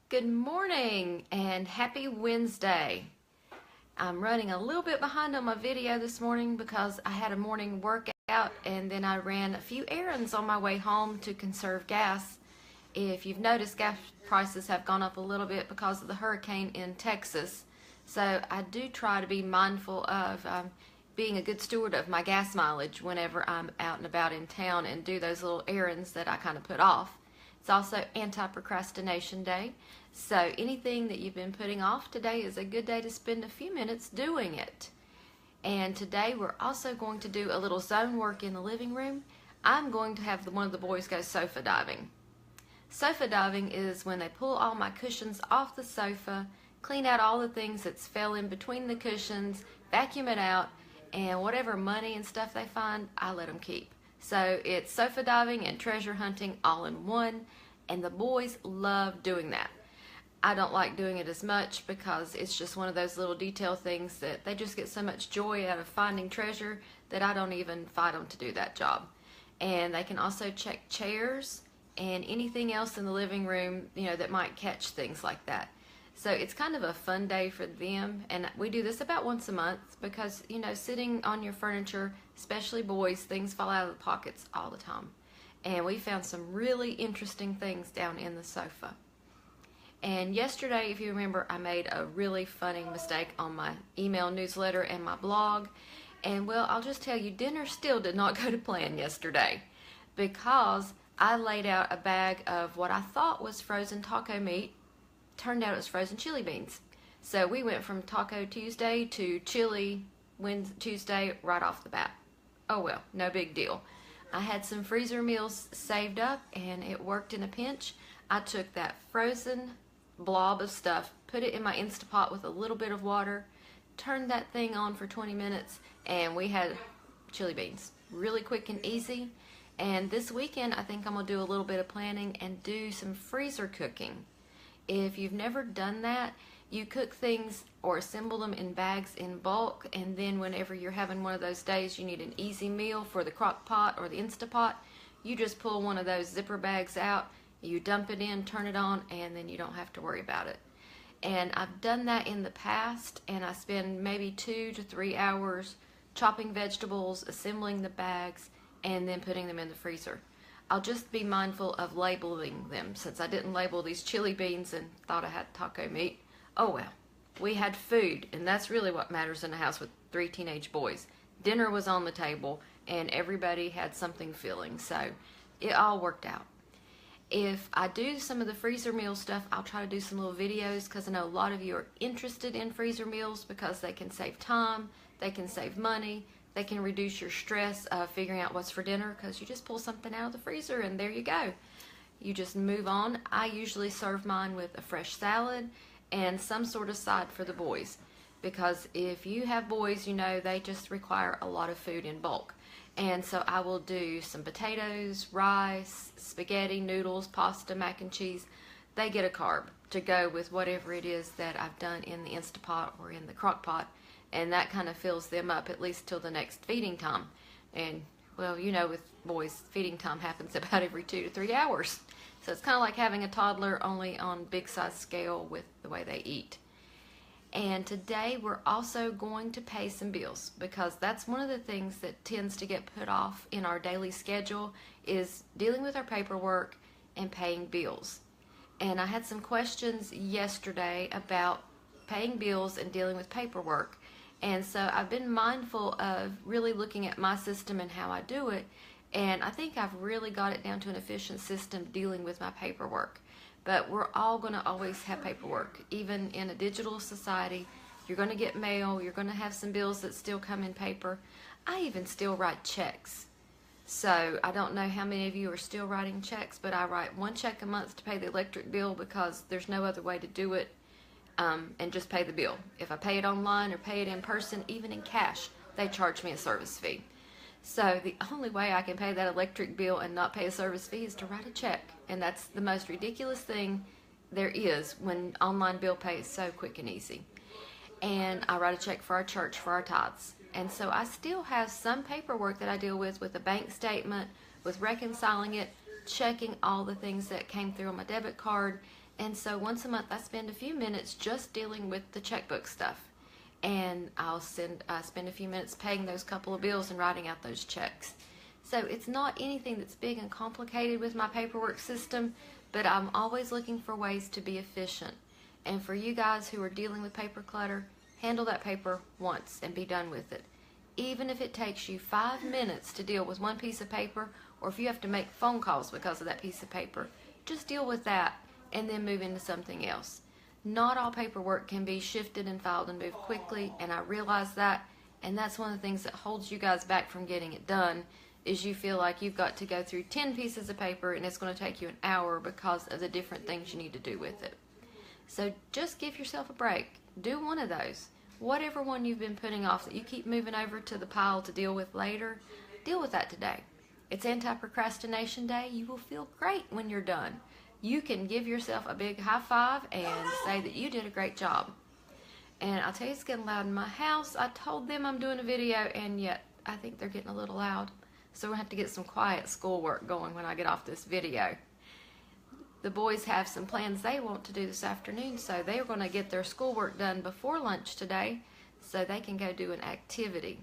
Good morning and happy Wednesday. I'm running a little bit behind on my video this morning because I had a morning workout and then I ran a few errands on my way home to conserve gas. If you've noticed, gas prices have gone up a little bit because of the hurricane in Texas. So I do try to be mindful of being a good steward of my gas mileage whenever I'm out and about in town and do those little errands that I kind of put off. It's also anti-procrastination day, so anything that you've been putting off, today is a good day to spend a few minutes doing it. And today we're also going to do a little zone work in the living room. I'm going to have one of the boys go sofa diving. Sofa diving is when they pull all my cushions off the sofa, clean out all the things that's fell in between the cushions, vacuum it out, and whatever money and stuff they find, I let them keep. So it's sofa diving and treasure hunting all in one, and the boys love doing that. I don't like doing it as much because it's just one of those little detail things that they just get so much joy out of finding treasure that I don't even fight them to do that job. And they can also check chairs and anything else in the living room, that might catch things like that. So it's kind of a fun day for them, and we do this about once a month because, sitting on your furniture, especially boys, things fall out of the pockets all the time. And we found some really interesting things down in the sofa. And yesterday, if you remember, I made a really funny mistake on my email newsletter and my blog. And well, I'll just tell you, dinner still did not go to plan yesterday because I laid out a bag of what I thought was frozen taco meat. Turned out it was frozen chili beans. So we went from Taco Tuesday to Chili Tuesday right off the bat. Oh well, no big deal. I had some freezer meals saved up and it worked in a pinch. I took that frozen blob of stuff, put it in my Instapot with a little bit of water, turned that thing on for 20 minutes, and we had chili beans. Really quick and easy. And this weekend, I think I'm going to do a little bit of planning and do some freezer cooking. If you've never done that, you cook things or assemble them in bags in bulk, and then whenever you're having one of those days you need an easy meal for the crock pot or the Instapot, you just pull one of those zipper bags out, you dump it in, turn it on, and then you don't have to worry about it. And I've done that in the past, and I spend maybe 2 to 3 hours chopping vegetables, assembling the bags, and then putting them in the freezer. I'll just be mindful of labeling them since I didn't label these chili beans and thought I had taco meat. Oh well, we had food, and that's really what matters in a house with 3 teenage boys. Dinner was on the table and everybody had something filling, so it all worked out. If I do some of the freezer meal stuff, I'll try to do some little videos because I know a lot of you are interested in freezer meals because they can save time, they can save money, they can reduce your stress of figuring out what's for dinner because you just pull something out of the freezer and there you go. You just move on. I usually serve mine with a fresh salad and some sort of side for the boys because if you have boys, they just require a lot of food in bulk. And so I will do some potatoes, rice, spaghetti, noodles, pasta, mac and cheese. They get a carb to go with whatever it is that I've done in the Instapot or in the crock pot. And that kind of fills them up at least till the next feeding time. And, well, with boys, feeding time happens about every 2 to 3 hours. So it's kind of like having a toddler only on big size scale with the way they eat. And today we're also going to pay some bills because that's one of the things that tends to get put off in our daily schedule is dealing with our paperwork and paying bills. And I had some questions yesterday about paying bills and dealing with paperwork. And so I've been mindful of really looking at my system and how I do it. And I think I've really got it down to an efficient system dealing with my paperwork. But we're all going to always have paperwork. Even in a digital society, you're going to get mail, you're going to have some bills that still come in paper. I even still write checks. So I don't know how many of you are still writing checks, but I write 1 check a month to pay the electric bill because there's no other way to do it. And just pay the bill. If I pay it online or pay it in person, even in cash, they charge me a service fee. So the only way I can pay that electric bill and not pay a service fee is to write a check. And that's the most ridiculous thing there is when online bill pay is so quick and easy. And I write a check for our church for our tithes. And so I still have some paperwork that I deal with a bank statement, with reconciling it, checking all the things that came through on my debit card. And so once a month I spend a few minutes just dealing with the checkbook stuff. And I spend a few minutes paying those couple of bills and writing out those checks. So it's not anything that's big and complicated with my paperwork system, but I'm always looking for ways to be efficient. And for you guys who are dealing with paper clutter, handle that paper once and be done with it. Even if it takes you 5 minutes to deal with one piece of paper, or if you have to make phone calls because of that piece of paper, just deal with that and then move into something else. Not all paperwork can be shifted and filed and moved quickly, and I realize that, and that's one of the things that holds you guys back from getting it done, is you feel like you've got to go through 10 pieces of paper and it's going to take you an hour because of the different things you need to do with it. So just give yourself a break. Do one of those. Whatever one you've been putting off that you keep moving over to the pile to deal with later, deal with that today. It's Anti-Procrastination Day. You will feel great when you're done. You can give yourself a big high five and say that you did a great job. And I'll tell you, it's getting loud in my house. I told them I'm doing a video, and yet I think they're getting a little loud. So we're going to have to get some quiet schoolwork going when I get off this video. The boys have some plans they want to do this afternoon, so they're going to get their schoolwork done before lunch today so they can go do an activity.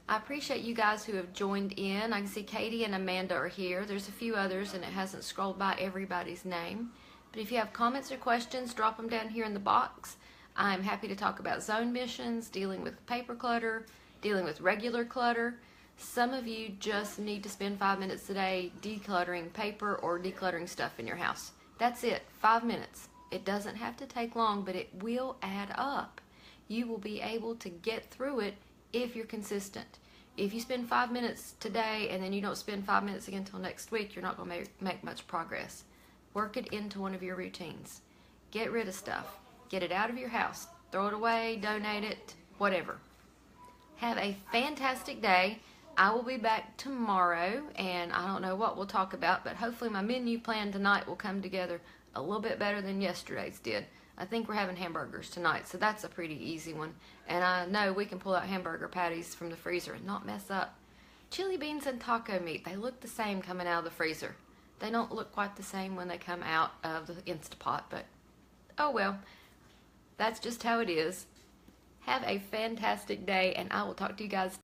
I appreciate you guys who have joined in. I can see Katie and Amanda are here. There's a few others, and it hasn't scrolled by everybody's name. But if you have comments or questions, drop them down here in the box. I'm happy to talk about zone missions, dealing with paper clutter, dealing with regular clutter. Some of you just need to spend 5 minutes a day decluttering paper or decluttering stuff in your house. That's it, 5 minutes. It doesn't have to take long, but it will add up. You will be able to get through it if you're consistent. If you spend 5 minutes today and then you don't spend 5 minutes again until next week, you're not going to make much progress. Work it into one of your routines. Get rid of stuff. Get it out of your house. Throw it away, donate it, whatever. Have a fantastic day. I will be back tomorrow, and I don't know what we'll talk about, but hopefully my menu plan tonight will come together a little bit better than yesterday's did. I think we're having hamburgers tonight, so that's a pretty easy one. And I know we can pull out hamburger patties from the freezer and not mess up. Chili beans and taco meat, they look the same coming out of the freezer. They don't look quite the same when they come out of the Instapot, but oh well. That's just how it is. Have a fantastic day, and I will talk to you guys